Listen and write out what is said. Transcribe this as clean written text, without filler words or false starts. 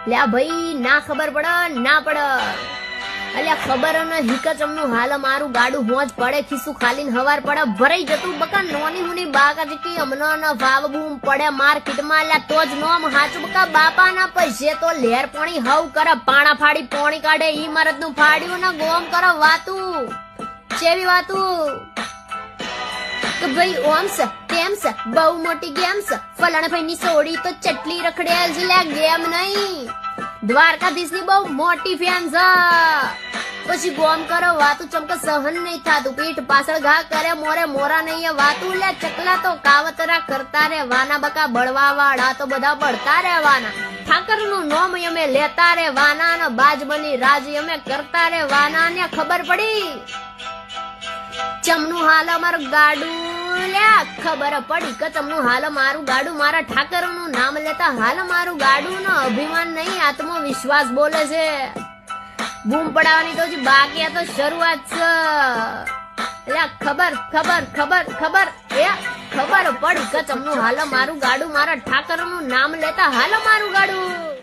લ્યા ભાઈ ના ખબર પડે ના પડે અલ્યા ખબર ન હિકચમનું હાલ મારું ગાડું હોજ પડે ખીસું ખાલીને હવાર પડે ભરાઈ જતું બકા નોની મુની બાકા જેટલી અમનો ન ભાવ બૂમ પડે માર્કેટમાં લ્યા તો જ નોમ હાચું બકા બાપાના પૈસે તો લેર પાણી હવ કરે પાણા ફાડી પોણી કાઢે ઈ મરદનું ફાડ્યું ને ગોમ કરે વાતું ચેવી વાતું કે ભાઈ ઓમ છે તેમ છે બહુ મોટી ગેમ છે ફલાણા ભાઈ ની સોડી તો ચટલી રખડેલ છે લ્યા ગેમ નહીં દ્વારકાધીશ ની બહુ મોટી ફેન છે પછી ગોમ કરો વાતું ચમકે સહન નહીં થાતું પીઠ પાછળ ઘા કરે મોરે મોરા નહીં વાતું લે ચકલા તો કાવતરા કરતા રે વાના બકા બળવા વાળા તો બધા બળતા રહેવાના ઠાકર નું નોમ અમે લેતા રે વાના ને બાજ બની રાજ અમે કરતા રે વાના ને ખબર પડી ચમનું હાલ અમારું ગાડું લ્યા ખબર પડી કે ચમનું હાલ મારું ગાડું મારા ઠાકર નું નામ લેતા હાલ મારું ગાડું નો અભિમાન નહીં આત્મવિશ્વાસ બોલે છે બૂમ પડાવવાની તો જ બાકી તો શરૂઆત છે લ્યા ખબર ખબર ખબર ખબર એ ખબર પડી કે ચમનું હાલ મારું ગાડું મારા ઠાકર નું નામ લેતા હાલ મારું ગાડું